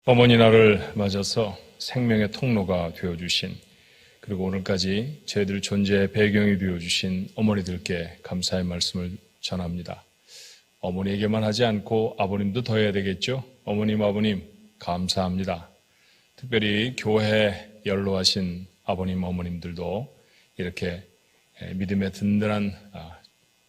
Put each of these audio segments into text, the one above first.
어머니날을 맞아서 생명의 통로가 되어주신, 그리고 오늘까지 저희들 존재의 배경이 되어주신 어머니들께 감사의 말씀을 전합니다. 어머니에게만 하지 않고 아버님도 더 해야 되겠죠. 어머님, 아버님 감사합니다. 특별히 교회에 연로하신 아버님, 어머님들도 이렇게 믿음의 든든한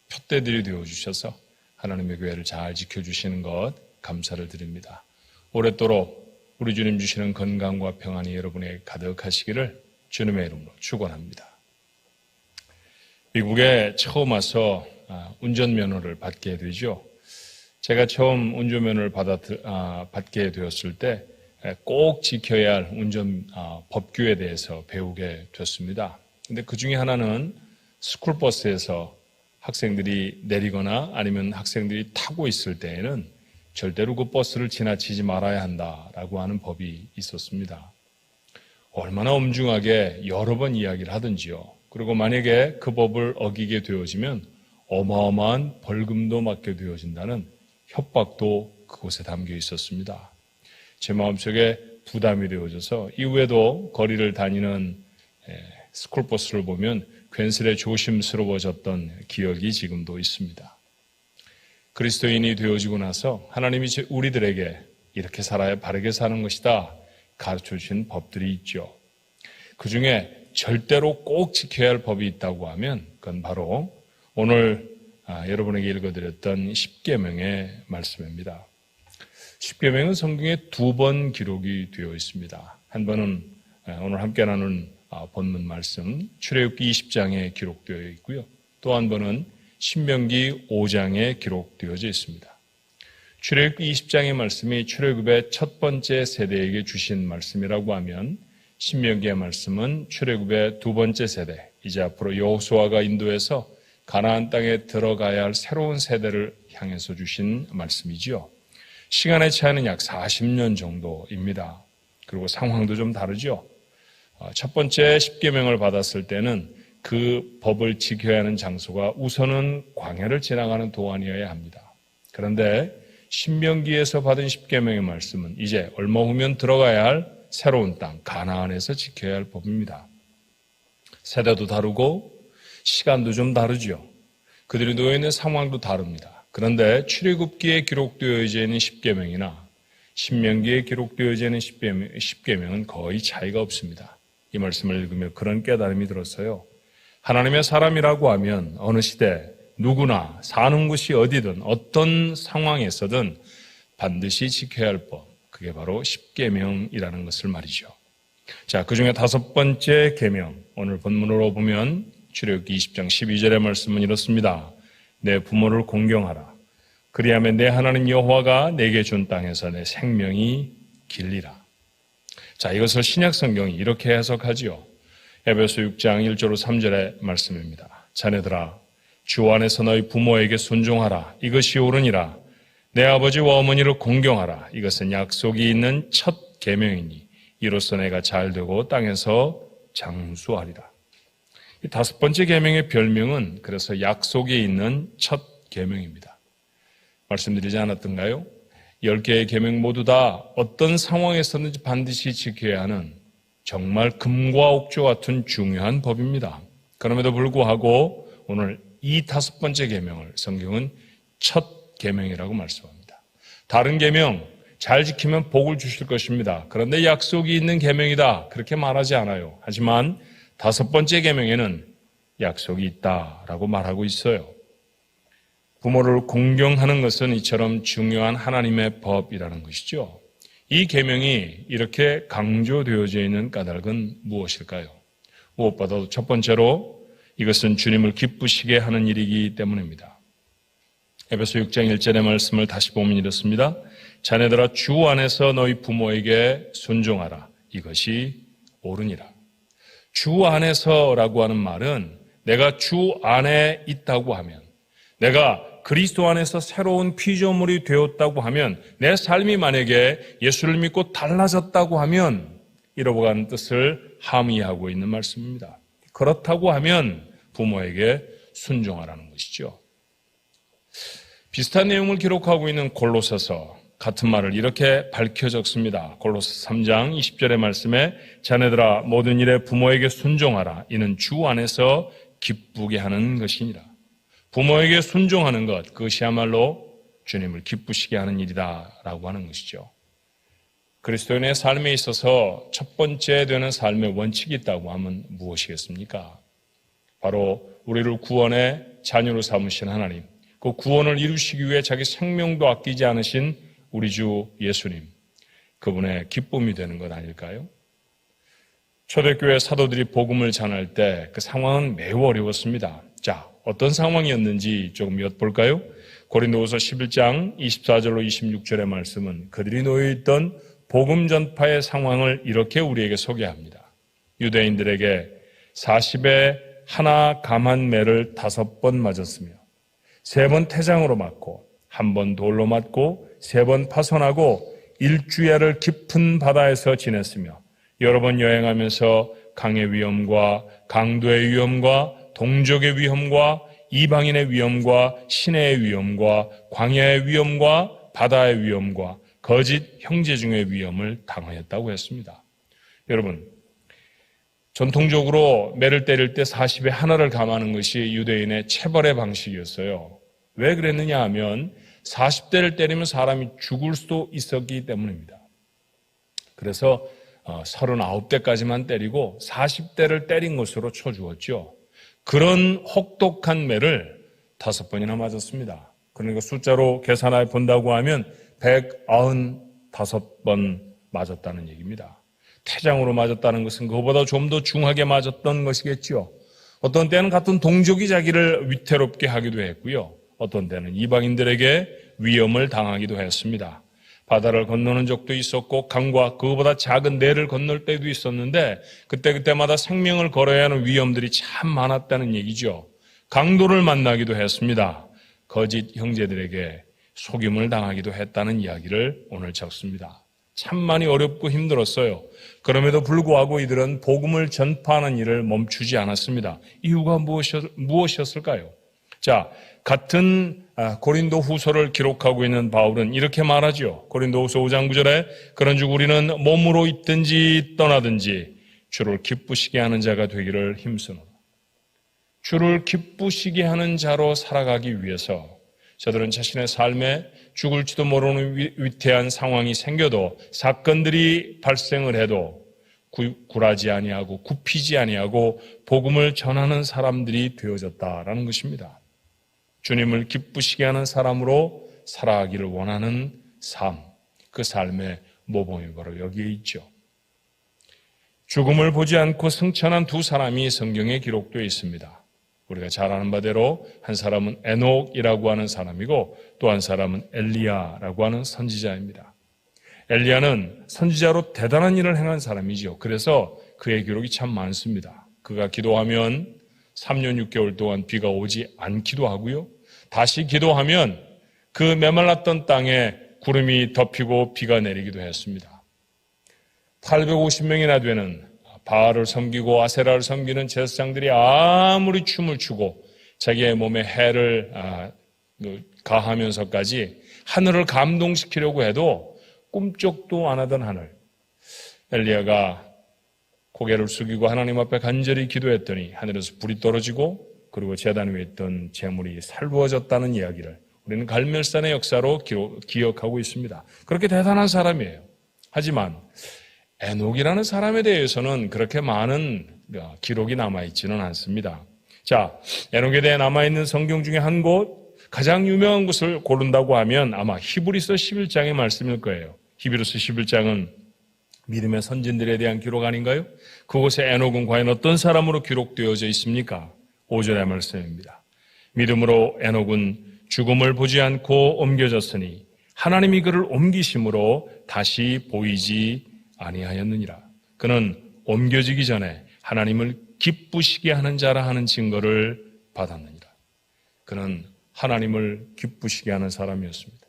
푯대들이 되어주셔서 하나님의 교회를 잘 지켜주시는 것 감사를 드립니다. 오랫도록 우리 주님 주시는 건강과 평안이 여러분에게 가득하시기를 주님의 이름으로 축원합니다. 미국에 처음 와서 운전면허를 받게 되죠. 제가 처음 운전면허를 받게 되었을 때 꼭 지켜야 할 운전 법규에 대해서 배우게 됐습니다. 근데 그 중에 하나는 스쿨버스에서 학생들이 내리거나 아니면 학생들이 타고 있을 때에는 절대로 그 버스를 지나치지 말아야 한다라고 하는 법이 있었습니다. 얼마나 엄중하게 여러 번 이야기를 하든지요. 그리고 만약에 그 법을 어기게 되어지면 어마어마한 벌금도 맞게 되어진다는 협박도 그곳에 담겨 있었습니다. 제 마음속에 부담이 되어져서 이후에도 거리를 다니는 스쿨버스를 보면 괜스레 조심스러워졌던 기억이 지금도 있습니다. 그리스도인이 되어지고 나서 하나님이 우리들에게 이렇게 살아야 바르게 사는 것이다 가르쳐 주신 법들이 있죠. 그 중에 절대로 꼭 지켜야 할 법이 있다고 하면 그건 바로 오늘 여러분에게 읽어드렸던 십계명의 말씀입니다. 십계명은 성경에 2번 기록이 되어 있습니다. 한 번은 오늘 함께 나눈 본문 말씀 출애굽기 20장에 기록되어 있고요. 또 한 번은 신명기 5장에 기록되어져 있습니다. 출애굽기 20장의 말씀이 출애굽의 첫 번째 세대에게 주신 말씀이라고 하면 신명기의 말씀은 출애굽의 두 번째 세대, 이제 앞으로 여호수아가 인도해서 가나안 땅에 들어가야 할 새로운 세대를 향해서 주신 말씀이지요. 시간의 차이는 약 40년 정도입니다. 그리고 상황도 좀 다르죠. 첫 번째 십계명을 받았을 때는 그 법을 지켜야 하는 장소가 우선은 광야를 지나가는 도안이어야 합니다. 그런데 신명기에서 받은 십계명의 말씀은 이제 얼마 후면 들어가야 할 새로운 땅 가나안에서 지켜야 할 법입니다. 세대도 다르고 시간도 좀 다르죠. 그들이 놓여 있는 상황도 다릅니다. 그런데 출애굽기에 기록되어져 있는 십계명이나 신명기에 기록되어져 있는 십계명은 거의 차이가 없습니다. 이 말씀을 읽으며 그런 깨달음이 들었어요. 하나님의 사람이라고 하면 어느 시대 누구나 사는 곳이 어디든 어떤 상황에서든 반드시 지켜야 할 법, 그게 바로 십계명이라는 것을 말이죠. 자, 그중에 5번째 계명, 오늘 본문으로 보면 출애굽기 20장 12절의 말씀은 이렇습니다. 내 부모를 공경하라. 그리하면 내 하나님 여호와가 내게 준 땅에서 내 생명이 길리라. 자, 이것을 신약 성경이 이렇게 해석하지요. 에베소 6장 1절 3절의 말씀입니다. 자네들아, 주 안에서 너희 부모에게 순종하라. 이것이 옳으니라. 내 아버지와 어머니를 공경하라. 이것은 약속이 있는 첫 계명이니 이로써 내가 잘되고 땅에서 장수하리라. 이 5번째 계명의 별명은 그래서 약속이 있는 첫 계명입니다. 말씀드리지 않았던가요? 10개의 계명 모두 다 어떤 상황에서든지 반드시 지켜야 하는 정말 금과 옥조 같은 중요한 법입니다. 그럼에도 불구하고 오늘 이 5번째 계명을 성경은 첫 계명이라고 말씀합니다. 다른 계명 잘 지키면 복을 주실 것입니다. 그런데 약속이 있는 계명이다 그렇게 말하지 않아요. 하지만 5번째 계명에는 약속이 있다라고 말하고 있어요. 부모를 공경하는 것은 이처럼 중요한 하나님의 법이라는 것이죠. 이 계명이 이렇게 강조되어져 있는 까닭은 무엇일까요? 무엇보다도 첫 번째로 이것은 주님을 기쁘시게 하는 일이기 때문입니다. 에베소 6장 1절의 말씀을 다시 보면 이렇습니다. 자네들아 주 안에서 너희 부모에게 순종하라. 이것이 옳으니라. 주 안에서라고 하는 말은 내가 주 안에 있다고 하면, 내가 그리스도 안에서 새로운 피조물이 되었다고 하면, 내 삶이 만약에 예수를 믿고 달라졌다고 하면 잃어가는 뜻을 함의하고 있는 말씀입니다. 그렇다고 하면 부모에게 순종하라는 것이죠. 비슷한 내용을 기록하고 있는 골로새서 같은 말을 이렇게 밝혀 적습니다. 골로새 3장 20절의 말씀에 자네들아 모든 일에 부모에게 순종하라. 이는 주 안에서 기쁘게 하는 것이니라. 부모에게 순종하는 것, 그것이야말로 주님을 기쁘시게 하는 일이다라고 하는 것이죠. 그리스도인의 삶에 있어서 첫 번째 되는 삶의 원칙이 있다고 하면 무엇이겠습니까? 바로 우리를 구원의 자녀로 삼으신 하나님, 그 구원을 이루시기 위해 자기 생명도 아끼지 않으신 우리 주 예수님, 그분의 기쁨이 되는 것 아닐까요? 초대교회 사도들이 복음을 전할 때 그 상황은 매우 어려웠습니다. 자, 어떤 상황이었는지 조금 엿볼까요? 고린도후서 11장 24절로 26절의 말씀은 그들이 놓여있던 복음 전파의 상황을 이렇게 우리에게 소개합니다. 유대인들에게 40에 하나 감한 매를 5번 맞았으며 3번 태장으로 맞고 1번 돌로 맞고 3번 파손하고 일주야를 깊은 바다에서 지냈으며 여러 번 여행하면서 강의 위험과 강도의 위험과 동족의 위험과 이방인의 위험과 시내의 위험과 광야의 위험과 바다의 위험과 거짓 형제 중의 위험을 당하였다고 했습니다. 여러분, 전통적으로 매를 때릴 때 40에 하나를 감하는 것이 유대인의 체벌의 방식이었어요. 왜 그랬느냐 하면 40대를 때리면 사람이 죽을 수도 있었기 때문입니다. 그래서 39대까지만 때리고 40대를 때린 것으로 쳐주었죠. 그런 혹독한 매를 5번이나 맞았습니다. 그러니까 숫자로 계산해 본다고 하면 195번 맞았다는 얘기입니다. 태장으로 맞았다는 것은 그거보다 좀 더 중하게 맞았던 것이겠죠. 어떤 때는 같은 동족이 자기를 위태롭게 하기도 했고요. 어떤 때는 이방인들에게 위험을 당하기도 했습니다. 바다를 건너는 적도 있었고 강과 그거보다 작은 내를 건널 때도 있었는데 그때마다 생명을 걸어야 하는 위험들이 참 많았다는 얘기죠. 강도를 만나기도 했습니다. 거짓 형제들에게 속임을 당하기도 했다는 이야기를 오늘 적습니다. 참 많이 어렵고 힘들었어요. 그럼에도 불구하고 이들은 복음을 전파하는 일을 멈추지 않았습니다. 이유가 무엇이었을까요? 자, 같은 고린도 후서를 기록하고 있는 바울은 이렇게 말하죠. 고린도 후서 5장 9절에 그런즉 우리는 몸으로 있든지 떠나든지 주를 기쁘시게 하는 자가 되기를 힘쓰노라. 주를 기쁘시게 하는 자로 살아가기 위해서 저들은 자신의 삶에 죽을지도 모르는 위태한 상황이 생겨도 사건들이 발생을 해도 굴하지 아니하고 굽히지 아니하고 복음을 전하는 사람들이 되어졌다라는 것입니다. 주님을 기쁘시게 하는 사람으로 살아가기를 원하는 삶, 그 삶의 모범이 바로 여기에 있죠. 죽음을 보지 않고 승천한 두 사람이 성경에 기록되어 있습니다. 우리가 잘 아는 바대로 한 사람은 에녹이라고 하는 사람이고 또 한 사람은 엘리야라고 하는 선지자입니다. 엘리야는 선지자로 대단한 일을 행한 사람이죠. 그래서 그의 기록이 참 많습니다. 그가 기도하면 3년 6개월 동안 비가 오지 않기도 하고요. 다시 기도하면 그 메말랐던 땅에 구름이 덮이고 비가 내리기도 했습니다. 850명이나 되는 바알을 섬기고 아세라를 섬기는 제사장들이 아무리 춤을 추고 자기의 몸에 해를 가하면서까지 하늘을 감동시키려고 해도 꿈쩍도 안 하던 하늘, 엘리야가 고개를 숙이고 하나님 앞에 간절히 기도했더니 하늘에서 불이 떨어지고 그리고 제단 위에 있던 재물이 살부어졌다는 이야기를 우리는 갈멜산의 역사로 기억하고 있습니다. 그렇게 대단한 사람이에요. 하지만 에녹이라는 사람에 대해서는 그렇게 많은 기록이 남아있지는 않습니다. 자, 에녹에 대해 남아있는 성경 중에 한 곳, 가장 유명한 곳을 고른다고 하면 아마 히브리서 11장의 말씀일 거예요. 히브리서 11장은 믿음의 선진들에 대한 기록 아닌가요? 그곳에 에녹은 과연 어떤 사람으로 기록되어져 있습니까? 5절의 말씀입니다. 믿음으로 에녹은 죽음을 보지 않고 옮겨졌으니 하나님이 그를 옮기심으로 다시 보이지 아니하였느니라. 그는 옮겨지기 전에 하나님을 기쁘시게 하는 자라 하는 증거를 받았느니라. 그는 하나님을 기쁘시게 하는 사람이었습니다.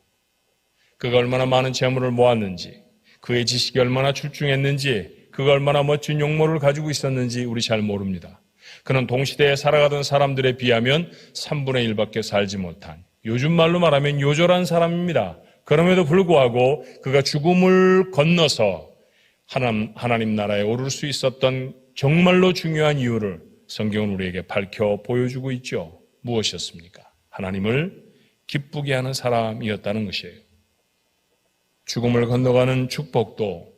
그가 얼마나 많은 재물을 모았는지, 그의 지식이 얼마나 출중했는지, 그가 얼마나 멋진 용모를 가지고 있었는지 우리 잘 모릅니다. 그는 동시대에 살아가던 사람들에 비하면 3분의 1밖에 살지 못한, 요즘 말로 말하면 요절한 사람입니다. 그럼에도 불구하고 그가 죽음을 건너서 하나님 나라에 오를 수 있었던 정말로 중요한 이유를 성경은 우리에게 밝혀 보여주고 있죠. 무엇이었습니까? 하나님을 기쁘게 하는 사람이었다는 것이에요. 죽음을 건너가는 축복도,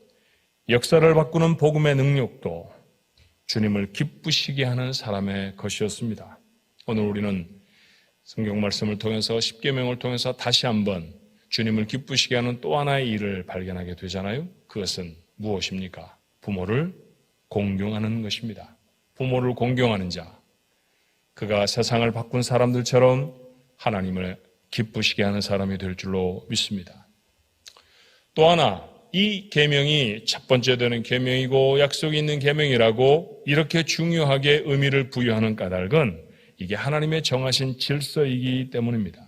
역사를 바꾸는 복음의 능력도 주님을 기쁘시게 하는 사람의 것이었습니다. 오늘 우리는 성경 말씀을 통해서, 십계명을 통해서 다시 한번 주님을 기쁘시게 하는 또 하나의 일을 발견하게 되잖아요. 그것은 무엇입니까? 부모를 공경하는 것입니다. 부모를 공경하는 자, 그가 세상을 바꾼 사람들처럼 하나님을 기쁘시게 하는 사람이 될 줄로 믿습니다. 또 하나, 이 계명이 첫 번째 되는 계명이고 약속이 있는 계명이라고 이렇게 중요하게 의미를 부여하는 까닭은 이게 하나님의 정하신 질서이기 때문입니다.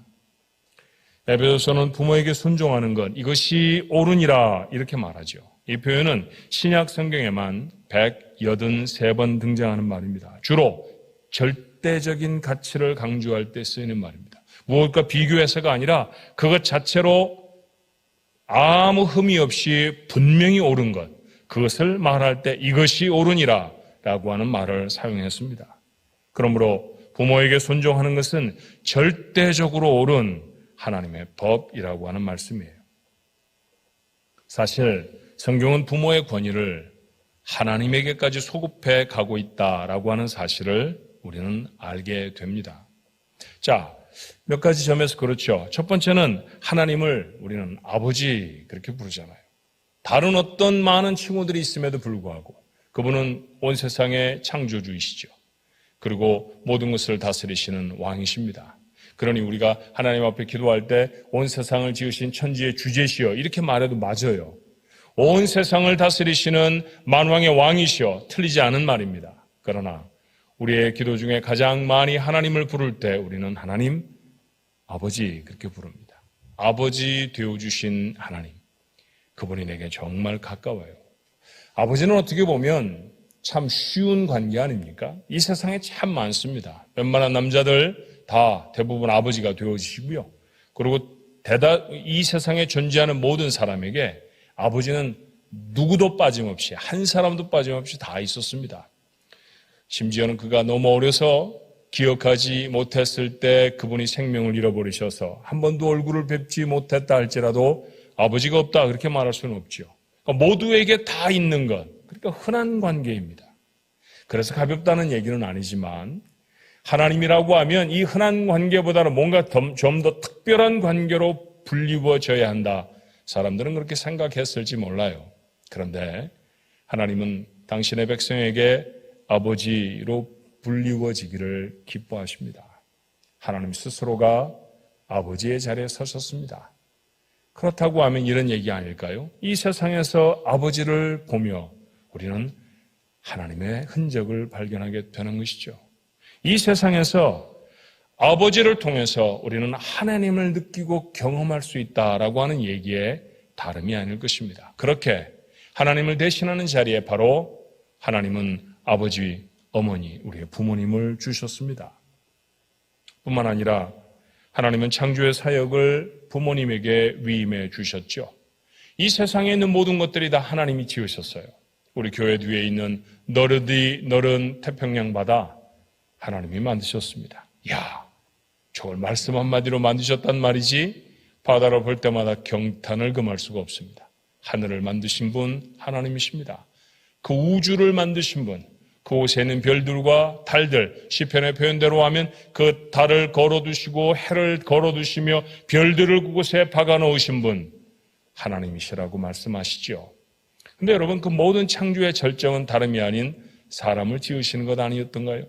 에베소서는 부모에게 순종하는 것, 이것이 옳으니라 이렇게 말하죠. 이 표현은 신약 성경에만 183번 등장하는 말입니다. 주로 절대적인 가치를 강조할 때 쓰이는 말입니다. 무엇과 비교해서가 아니라 그것 자체로 아무 흠이 없이 분명히 옳은 것, 그것을 말할 때 이것이 옳으니라 라고 하는 말을 사용했습니다. 그러므로 부모에게 순종하는 것은 절대적으로 옳은 하나님의 법이라고 하는 말씀이에요. 사실 성경은 부모의 권위를 하나님에게까지 소급해 가고 있다라고 하는 사실을 우리는 알게 됩니다. 자, 몇 가지 점에서 그렇죠. 첫 번째는 하나님을 우리는 아버지 그렇게 부르잖아요. 다른 어떤 많은 칭호들이 있음에도 불구하고 그분은 온 세상의 창조주이시죠. 그리고 모든 것을 다스리시는 왕이십니다. 그러니 우리가 하나님 앞에 기도할 때 온 세상을 지으신 천지의 주제시여 이렇게 말해도 맞아요. 온 세상을 다스리시는 만왕의 왕이시여 틀리지 않은 말입니다. 그러나 우리의 기도 중에 가장 많이 하나님을 부를 때 우리는 하나님 아버지 그렇게 부릅니다. 아버지 되어주신 하나님, 그분이 내게 정말 가까워요. 아버지는 어떻게 보면 참 쉬운 관계 아닙니까? 이 세상에 참 많습니다. 웬만한 남자들 다 대부분 아버지가 되어주시고요. 그리고 이 세상에 존재하는 모든 사람에게 아버지는 누구도 빠짐없이, 한 사람도 빠짐없이 다 있었습니다. 심지어는 그가 너무 어려서 기억하지 못했을 때 그분이 생명을 잃어버리셔서 한 번도 얼굴을 뵙지 못했다 할지라도 아버지가 없다 그렇게 말할 수는 없죠. 그러니까 모두에게 다 있는 것, 그러니까 흔한 관계입니다. 그래서 가볍다는 얘기는 아니지만 하나님이라고 하면 이 흔한 관계보다는 뭔가 좀 더 특별한 관계로 불리워져야 한다. 사람들은 그렇게 생각했을지 몰라요. 그런데 하나님은 당신의 백성에게 아버지로 불리워지기를 기뻐하십니다. 하나님 스스로가 아버지의 자리에 서셨습니다. 그렇다고 하면 이런 얘기 아닐까요? 이 세상에서 아버지를 보며 우리는 하나님의 흔적을 발견하게 되는 것이죠. 이 세상에서 아버지를 통해서 우리는 하나님을 느끼고 경험할 수 있다라고 하는 얘기에 다름이 아닐 것입니다. 그렇게 하나님을 대신하는 자리에 바로 하나님은 아버지, 어머니, 우리의 부모님을 주셨습니다. 뿐만 아니라 하나님은 창조의 사역을 부모님에게 위임해 주셨죠. 이 세상에 있는 모든 것들이 다 하나님이 지으셨어요. 우리 교회 뒤에 있는 너른 태평양 바다 하나님이 만드셨습니다. 야, 저걸 말씀 한마디로 만드셨단 말이지 바다를 볼 때마다 경탄을 금할 수가 없습니다. 하늘을 만드신 분 하나님이십니다. 그 우주를 만드신 분, 그곳에 있는 별들과 달들, 시편의 표현대로 하면 그 달을 걸어두시고 해를 걸어두시며 별들을 그곳에 박아놓으신 분 하나님이시라고 말씀하시죠. 근데 여러분, 그 모든 창조의 절정은 다름이 아닌 사람을 지으시는 것 아니었던가요?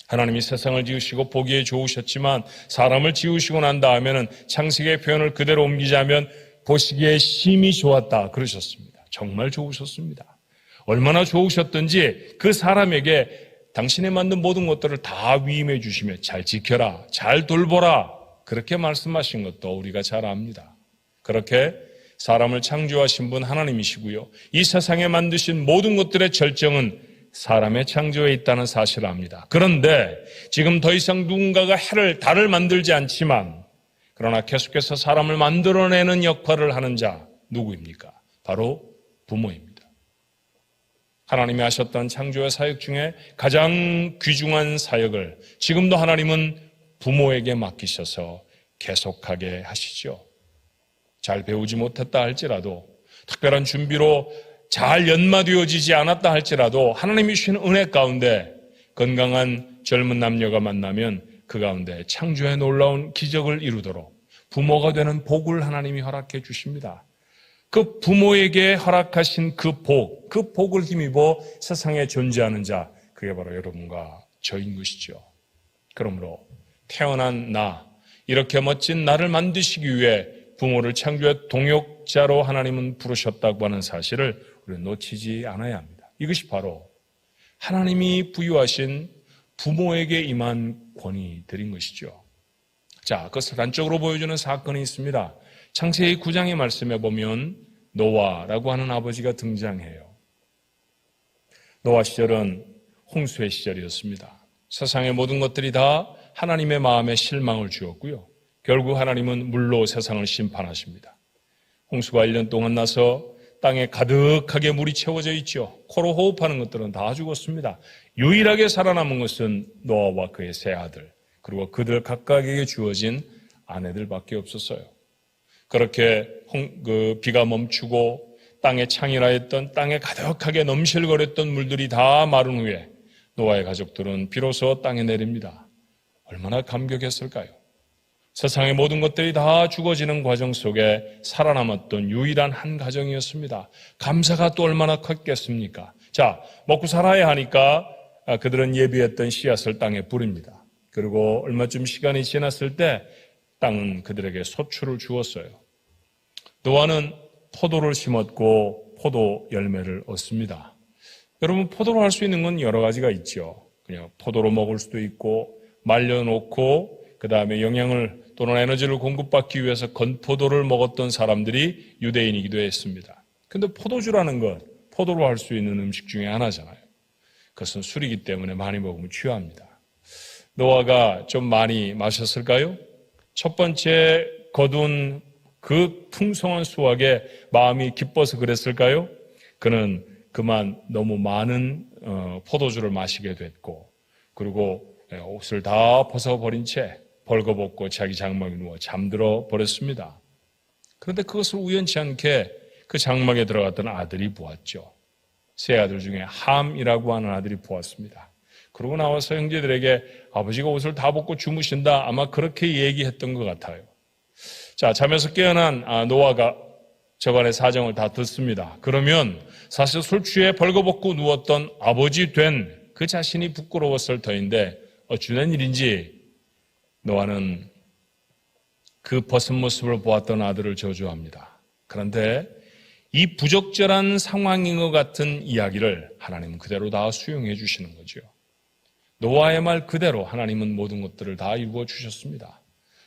하나님이 세상을 지으시고 보기에 좋으셨지만 사람을 지으시고 난 다음에는 창세기의 표현을 그대로 옮기자면 보시기에 심히 좋았다 그러셨습니다. 정말 좋으셨습니다. 얼마나 좋으셨던지 그 사람에게 당신이 만든 모든 것들을 다 위임해 주시며 잘 지켜라, 잘 돌보라 그렇게 말씀하신 것도 우리가 잘 압니다. 그렇게 사람을 창조하신 분 하나님이시고요. 이 세상에 만드신 모든 것들의 절정은 사람의 창조에 있다는 사실을 압니다. 그런데 지금 더 이상 누군가가 달을 만들지 않지만 그러나 계속해서 사람을 만들어내는 역할을 하는 자 누구입니까? 바로 부모입니다. 하나님이 하셨던 창조의 사역 중에 가장 귀중한 사역을 지금도 하나님은 부모에게 맡기셔서 계속하게 하시죠. 잘 배우지 못했다 할지라도, 특별한 준비로 잘 연마되어지지 않았다 할지라도 하나님이 주신 은혜 가운데 건강한 젊은 남녀가 만나면 그 가운데 창조의 놀라운 기적을 이루도록 부모가 되는 복을 하나님이 허락해 주십니다. 그 부모에게 허락하신 그 복을 힘입어 세상에 존재하는 자, 그게 바로 여러분과 저인 것이죠. 그러므로 태어난 이렇게 멋진 나를 만드시기 위해 부모를 창조의 동역자로 하나님은 부르셨다고 하는 사실을 우리는 놓치지 않아야 합니다. 이것이 바로 하나님이 부여하신 부모에게 임한 권위들인 것이죠. 자, 그것을 단적으로 보여주는 사건이 있습니다. 창세기 9장의 말씀에 보면 노아라고 하는 아버지가 등장해요. 노아 시절은 홍수의 시절이었습니다. 세상의 모든 것들이 다 하나님의 마음에 실망을 주었고요. 결국 하나님은 물로 세상을 심판하십니다. 홍수가 1년 동안 나서 땅에 가득하게 물이 채워져 있죠. 코로 호흡하는 것들은 다 죽었습니다. 유일하게 살아남은 것은 노아와 그의 세 아들, 그리고 그들 각각에게 주어진 아내들밖에 없었어요. 그렇게 비가 멈추고 땅에 창이라했던, 땅에 가득하게 넘실거렸던 물들이 다 마른 후에 노아의 가족들은 비로소 땅에 내립니다. 얼마나 감격했을까요? 세상의 모든 것들이 다 죽어지는 과정 속에 살아남았던 유일한 한 가정이었습니다. 감사가 또 얼마나 컸겠습니까? 자, 먹고 살아야 하니까 그들은 예비했던 씨앗을 땅에 뿌립니다. 그리고 얼마쯤 시간이 지났을 때 땅은 그들에게 소출을 주었어요. 노아는 포도를 심었고 포도 열매를 얻습니다. 여러분, 포도로 할 수 있는 건 여러 가지가 있죠. 그냥 포도로 먹을 수도 있고, 말려놓고 그 다음에 영양을 또는 에너지를 공급받기 위해서 건포도를 먹었던 사람들이 유대인이기도 했습니다. 그런데 포도주라는 것, 포도로 할 수 있는 음식 중에 하나잖아요. 그것은 술이기 때문에 많이 먹으면 취합니다. 노아가 좀 많이 마셨을까요? 첫 번째 거둔 그 풍성한 수확에 마음이 기뻐서 그랬을까요? 그는 그만 너무 많은 포도주를 마시게 됐고, 그리고 옷을 다 벗어버린 채 벌거벗고 자기 장막에 누워 잠들어 버렸습니다. 그런데 그것을 우연치 않게 그 장막에 들어갔던 아들이 보았죠. 세 아들 중에 함이라고 하는 아들이 보았습니다. 그러고 나와서 형제들에게 아버지가 옷을 다 벗고 주무신다, 아마 그렇게 얘기했던 것 같아요. 자, 잠에서 깨어난 노아가 저간의 사정을 다 듣습니다. 그러면 사실 술 취해 벌거벗고 누웠던 아버지 된 그 자신이 부끄러웠을 터인데 어찌된 일인지 노아는 그 벗은 모습을 보았던 아들을 저주합니다. 그런데 이 부적절한 상황인 것 같은 이야기를 하나님은 그대로 다 수용해 주시는 거죠. 노아의 말 그대로 하나님은 모든 것들을 다 이루어 주셨습니다.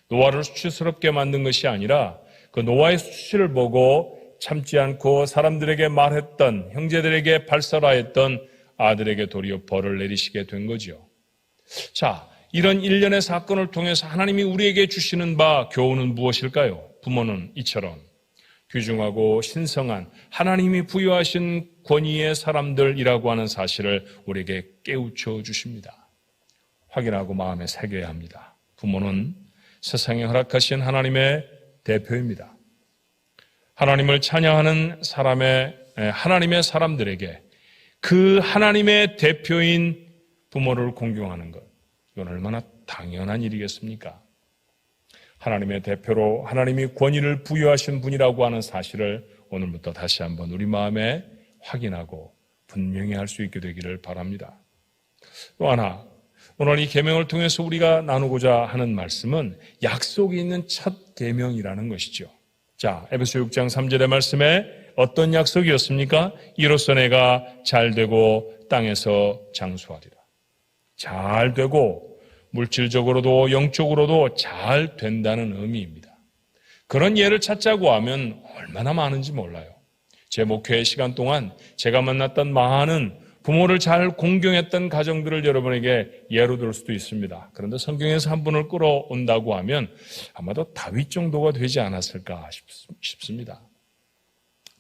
노아를 수치스럽게 만든 것이 아니라 그 노아의 수치를 보고 참지 않고 사람들에게 말했던, 형제들에게 발설하였던 아들에게 도리어 벌을 내리시게 된 거죠. 자, 이런 일련의 사건을 통해서 하나님이 우리에게 주시는 바 교훈은 무엇일까요? 부모는 이처럼 귀중하고 신성한 하나님이 부여하신 권위의 사람들이라고 하는 사실을 우리에게 깨우쳐 주십니다. 확인하고 마음에 새겨야 합니다. 부모는 세상에 허락하신 하나님의 대표입니다. 하나님을 찬양하는 하나님의 사람들에게 그 하나님의 대표인 부모를 공경하는 것, 이건 얼마나 당연한 일이겠습니까? 하나님의 대표로 하나님이 권위를 부여하신 분이라고 하는 사실을 오늘부터 다시 한번 우리 마음에 확인하고 분명히 할 수 있게 되기를 바랍니다. 또 하나, 오늘 이 계명을 통해서 우리가 나누고자 하는 말씀은 약속이 있는 첫 계명이라는 것이죠. 자, 에베소 6장 3절의 말씀에 어떤 약속이었습니까? 이로써 내가 잘되고 땅에서 장수하리라. 잘되고 물질적으로도 영적으로도 잘 된다는 의미입니다. 그런 예를 찾자고 하면 얼마나 많은지 몰라요. 제 목회 시간 동안 제가 만났던 많은 부모를 잘 공경했던 가정들을 여러분에게 예로 들 수도 있습니다. 그런데 성경에서 한 분을 끌어온다고 하면 아마도 다윗 정도가 되지 않았을까 싶습니다.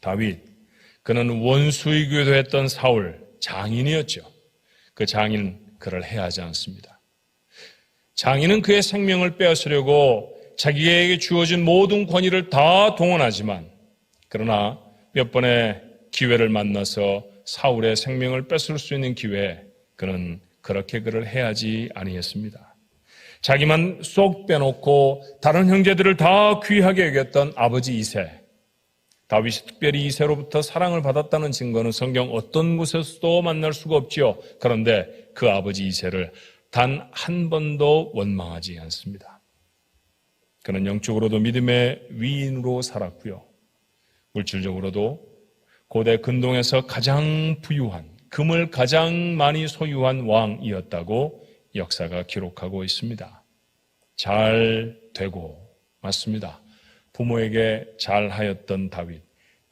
다윗, 그는 원수이기도 했던 사울, 장인이었죠. 그 장인 그를 해하지 않습니다. 장인은 그의 생명을 빼앗으려고 자기에게 주어진 모든 권위를 다 동원하지만 그러나 몇 번의 기회를 만나서 사울의 생명을 뺏을 수 있는 기회에 그는 그렇게 그를 해하지 아니했습니다. 자기만 쏙 빼놓고 다른 형제들을 다 귀하게 여겼던 아버지 이새, 다윗이 특별히 이새로부터 사랑을 받았다는 증거는 성경 어떤 곳에서도 만날 수가 없지요. 그런데 그 아버지 이새를 단 한 번도 원망하지 않습니다. 그는 영적으로도 믿음의 위인으로 살았고요. 물질적으로도 고대 근동에서 가장 부유한, 금을 가장 많이 소유한 왕이었다고 역사가 기록하고 있습니다. 잘 되고, 맞습니다. 부모에게 잘하였던 다윗,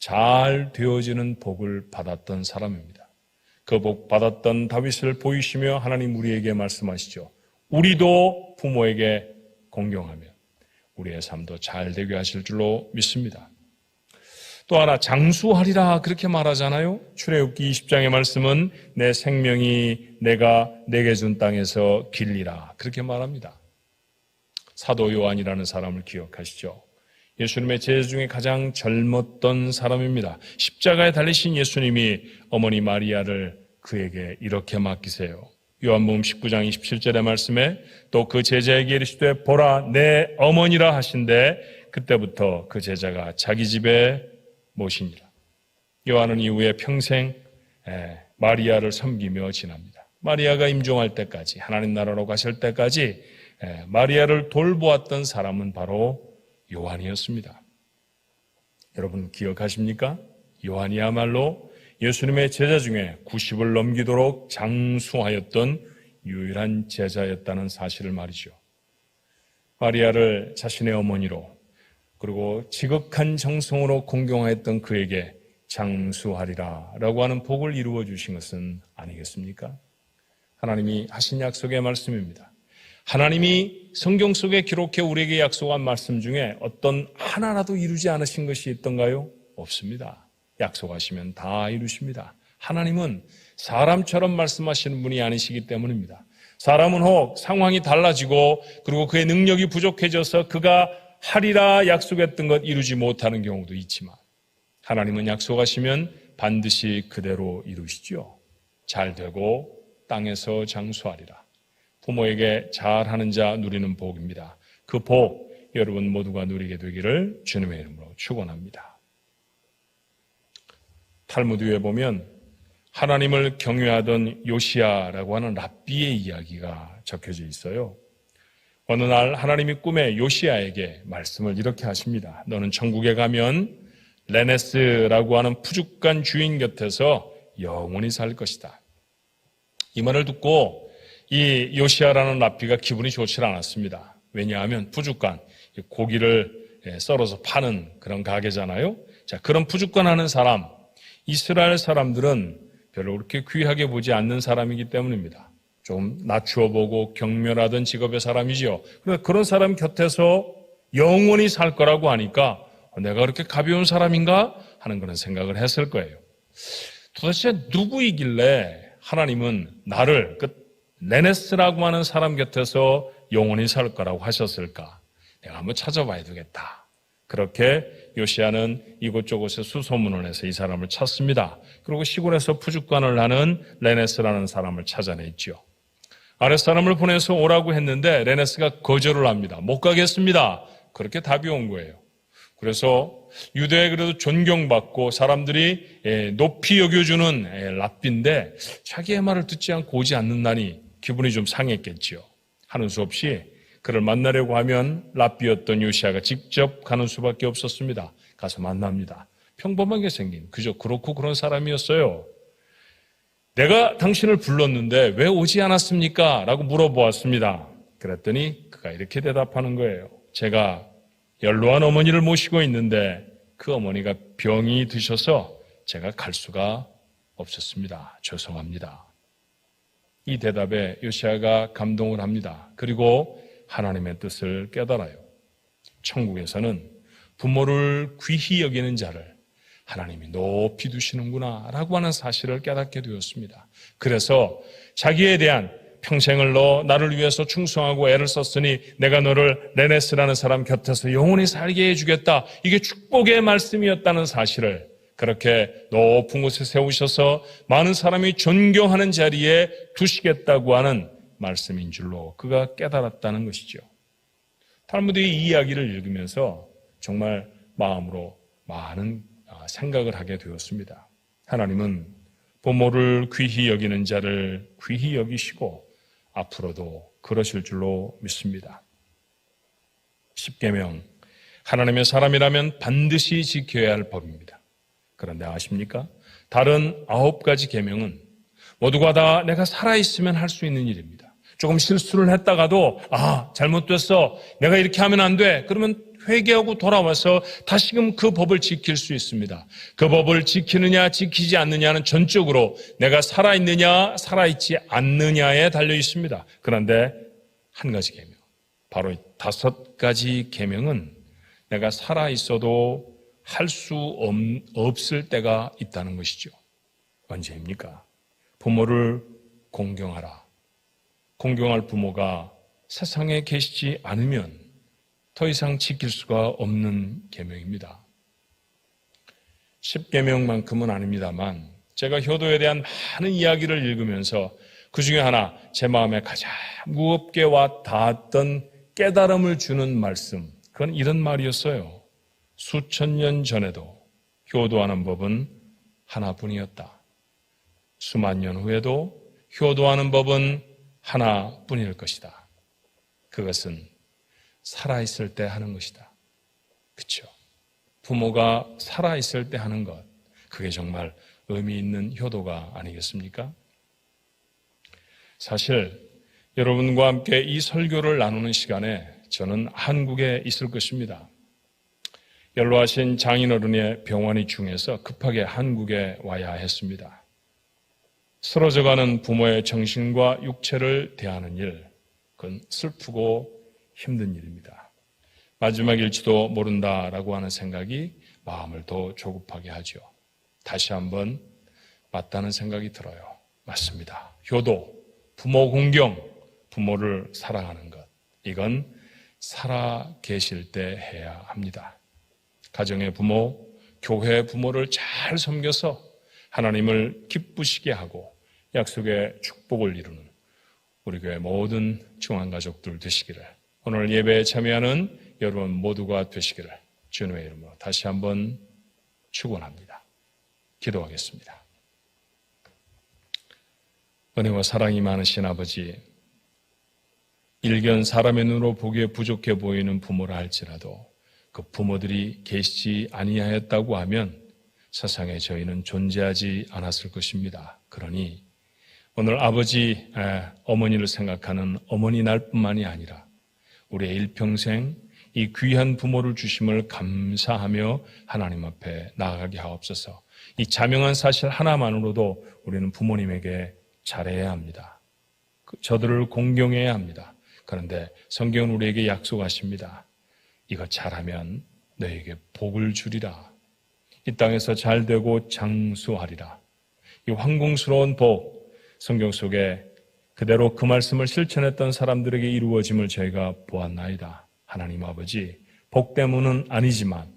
잘 되어지는 복을 받았던 사람입니다. 그 복 받았던 다윗을 보이시며 하나님 우리에게 말씀하시죠. 우리도 부모에게 공경하며 우리의 삶도 잘 되게 하실 줄로 믿습니다. 또 하나 장수하리라 그렇게 말하잖아요. 출애굽기 20장의 말씀은 내 생명이 내가 내게 준 땅에서 길리라 그렇게 말합니다. 사도 요한이라는 사람을 기억하시죠? 예수님의 제자 중에 가장 젊었던 사람입니다. 십자가에 달리신 예수님이 어머니 마리아를 그에게 이렇게 맡기세요. 요한복음 19장 27절의 말씀에 또 그 제자에게 이르시되 보라 내 어머니라 하신대 그때부터 그 제자가 자기 집에 모시니라. 요한은 이후에 평생 마리아를 섬기며 지납니다. 마리아가 임종할 때까지 하나님 나라로 가실 때까지 마리아를 돌보았던 사람은 바로 요한이었습니다. 여러분 기억하십니까? 요한이야말로 예수님의 제자 중에 90을 넘기도록 장수하였던 유일한 제자였다는 사실을 말이죠. 마리아를 자신의 어머니로 그리고 지극한 정성으로 공경하였던 그에게 장수하리라 라고 하는 복을 이루어 주신 것은 아니겠습니까? 하나님이 하신 약속의 말씀입니다. 하나님이 성경 속에 기록해 우리에게 약속한 말씀 중에 어떤 하나라도 이루지 않으신 것이 있던가요? 없습니다. 약속하시면 다 이루십니다. 하나님은 사람처럼 말씀하시는 분이 아니시기 때문입니다. 사람은 혹 상황이 달라지고 그리고 그의 능력이 부족해져서 그가 하리라 약속했던 것 이루지 못하는 경우도 있지만 하나님은 약속하시면 반드시 그대로 이루시죠. 잘 되고 땅에서 장수하리라. 부모에게 잘하는 자 누리는 복입니다. 그 복 여러분 모두가 누리게 되기를 주님의 이름으로 축원합니다. 탈무드에 보면 하나님을 경외하던 요시야라고 하는 랍비의 이야기가 적혀져 있어요. 어느 날 하나님이 꿈에 요시야에게 말씀을 이렇게 하십니다. 너는 천국에 가면 레네스라고 하는 푸죽간 주인 곁에서 영원히 살 것이다. 이 말을 듣고 이 요시야라는 랍비가 기분이 좋지 않았습니다. 왜냐하면 푸죽간, 고기를 썰어서 파는 그런 가게잖아요. 자, 그런 푸죽간 하는 사람, 이스라엘 사람들은 별로 그렇게 귀하게 보지 않는 사람이기 때문입니다. 좀 낮추어 보고 경멸하던 직업의 사람이죠. 그런데 그런 사람 곁에서 영원히 살 거라고 하니까 내가 그렇게 가벼운 사람인가 하는 그런 생각을 했을 거예요. 도대체 누구이길래 하나님은 나를 그 레네스라고 하는 사람 곁에서 영원히 살 거라고 하셨을까? 내가 한번 찾아봐야 되겠다. 그렇게 요시야는 이곳저곳에 수소문을 해서 이 사람을 찾습니다. 그리고 시골에서 푸죽관을 하는 레네스라는 사람을 찾아냈죠. 아랫사람을 보내서 오라고 했는데 레네스가 거절을 합니다. 못 가겠습니다. 그렇게 답이 온 거예요. 그래서 유대에 그래도 존경받고 사람들이 높이 여겨주는 랍비인데 자기의 말을 듣지 않고 오지 않는다니 기분이 좀 상했겠지요. 하는 수 없이 그를 만나려고 하면 랍비였던 요시야가 직접 가는 수밖에 없었습니다. 가서 만납니다. 평범하게 생긴 그저 그렇고 그런 사람이었어요. 내가 당신을 불렀는데 왜 오지 않았습니까? 라고 물어보았습니다. 그랬더니 그가 이렇게 대답하는 거예요. 제가 연로한 어머니를 모시고 있는데 그 어머니가 병이 드셔서 제가 갈 수가 없었습니다. 죄송합니다. 이 대답에 요시야가 감동을 합니다. 그리고 하나님의 뜻을 깨달아요. 천국에서는 부모를 귀히 여기는 자를 하나님이 높이 두시는구나 라고 하는 사실을 깨닫게 되었습니다. 그래서 자기에 대한 평생을 너 나를 위해서 충성하고 애를 썼으니 내가 너를 레네스라는 사람 곁에서 영원히 살게 해주겠다. 이게 축복의 말씀이었다는 사실을 그렇게 높은 곳에 세우셔서 많은 사람이 존경하는 자리에 두시겠다고 하는 말씀인 줄로 그가 깨달았다는 것이죠. 탈무드의 이 이야기를 읽으면서 정말 마음으로 많은 생각을 하게 되었습니다. 하나님은 부모를 귀히 여기는 자를 귀히 여기시고 앞으로도 그러실 줄로 믿습니다. 십계명, 하나님의 사람이라면 반드시 지켜야 할 법입니다. 그런데 아십니까? 다른 9가지 계명은 모두가 다 내가 살아있으면 할 수 있는 일입니다. 조금 실수를 했다가도 잘못됐어. 내가 이렇게 하면 안 돼. 그러면 회개하고 돌아와서 다시금 그 법을 지킬 수 있습니다. 그 법을 지키느냐 지키지 않느냐는 전적으로 내가 살아있느냐 살아있지 않느냐에 달려 있습니다. 그런데 한 가지 계명, 바로 5가지 계명은 내가 살아있어도 할 수 없을 때가 있다는 것이죠. 언제입니까? 부모를 공경하라. 공경할 부모가 세상에 계시지 않으면 더 이상 지킬 수가 없는 계명입니다. 10계명만큼은 아닙니다만 제가 효도에 대한 많은 이야기를 읽으면서 그 중에 하나 제 마음에 가장 무겁게 와 닿았던 깨달음을 주는 말씀, 그건 이런 말이었어요. 수천 년 전에도 효도하는 법은 하나뿐이었다. 수만 년 후에도 효도하는 법은 하나뿐일 것이다. 그것은 살아있을 때 하는 것이다. 그렇죠? 부모가 살아있을 때 하는 것, 그게 정말 의미 있는 효도가 아니겠습니까? 사실 여러분과 함께 이 설교를 나누는 시간에 저는 한국에 있을 것입니다. 연로하신 장인어른의 병원이 중에서 급하게 한국에 와야 했습니다. 쓰러져가는 부모의 정신과 육체를 대하는 일, 그건 슬프고 힘든 일입니다. 마지막일지도 모른다라고 하는 생각이 마음을 더 조급하게 하죠. 다시 한번 맞다는 생각이 들어요. 맞습니다. 효도, 부모 공경, 부모를 사랑하는 것, 이건 살아 계실 때 해야 합니다. 가정의 부모, 교회의 부모를 잘 섬겨서 하나님을 기쁘시게 하고 약속의 축복을 이루는 우리 교회 모든 중앙가족들 되시기를, 오늘 예배에 참여하는 여러분 모두가 되시기를 주님의 이름으로 다시 한번 축원합니다. 기도하겠습니다. 은혜와 사랑이 많으신 아버지, 일견 사람의 눈으로 보기에 부족해 보이는 부모라 할지라도 그 부모들이 계시지 아니하였다고 하면 세상에 저희는 존재하지 않았을 것입니다. 그러니 오늘 아버지, 어머니를 생각하는 어머니 날뿐만이 아니라 우리의 일평생 이 귀한 부모를 주심을 감사하며 하나님 앞에 나아가게 하옵소서. 이 자명한 사실 하나만으로도 우리는 부모님에게 잘해야 합니다. 저들을 공경해야 합니다. 그런데 성경은 우리에게 약속하십니다. 이거 잘하면 너에게 복을 주리라. 이 땅에서 잘되고 장수하리라. 이 황공스러운 복, 성경 속에 그대로 그 말씀을 실천했던 사람들에게 이루어짐을 저희가 보았나이다. 하나님 아버지, 복 때문은 아니지만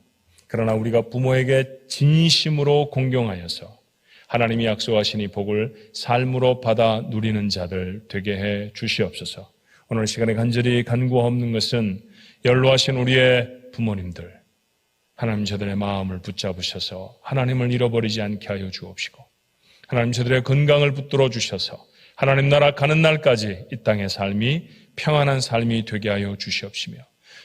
그러나 우리가 부모에게 진심으로 공경하여서 하나님이 약속하신 이 복을 삶으로 받아 누리는 자들 되게 해 주시옵소서. 오늘 시간에 간절히 간구하옵는 것은 연로하신 우리의 부모님들, 하나님 저들의 마음을 붙잡으셔서 하나님을 잃어버리지 않게 하여 주옵시고, 하나님 저들의 건강을 붙들어 주셔서 하나님 나라 가는 날까지 이 땅의 삶이 평안한 삶이 되게 하여 주시옵시며,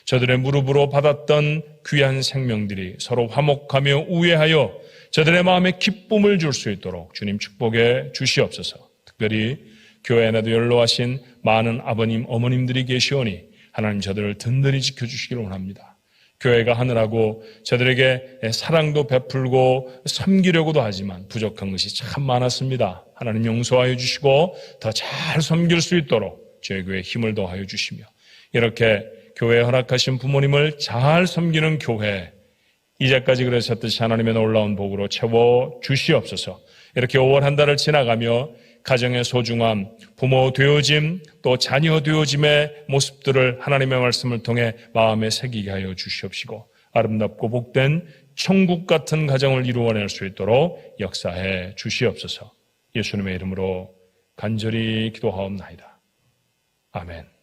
저들의 무릎으로 받았던 귀한 생명들이 서로 화목하며 우애하여 저들의 마음에 기쁨을 줄 수 있도록 주님 축복해 주시옵소서. 특별히 교회 안에도 연로하신 많은 아버님, 어머님들이 계시오니 하나님 저들을 든든히 지켜주시기를 원합니다. 교회가 하느라고 저들에게 사랑도 베풀고 섬기려고도 하지만 부족한 것이 참 많았습니다. 하나님 용서하여 주시고 더 잘 섬길 수 있도록 저희 교회에 힘을 더하여 주시며 이렇게 교회에 허락하신 부모님을 잘 섬기는 교회, 이제까지 그러셨듯이 하나님의 놀라운 복으로 채워 주시옵소서. 이렇게 5월 한 달을 지나가며 가정의 소중함, 부모 되어짐, 또 자녀 되어짐의 모습들을 하나님의 말씀을 통해 마음에 새기게 하여 주시옵시고 아름답고 복된 천국 같은 가정을 이루어낼 수 있도록 역사해 주시옵소서. 예수님의 이름으로 간절히 기도하옵나이다. 아멘.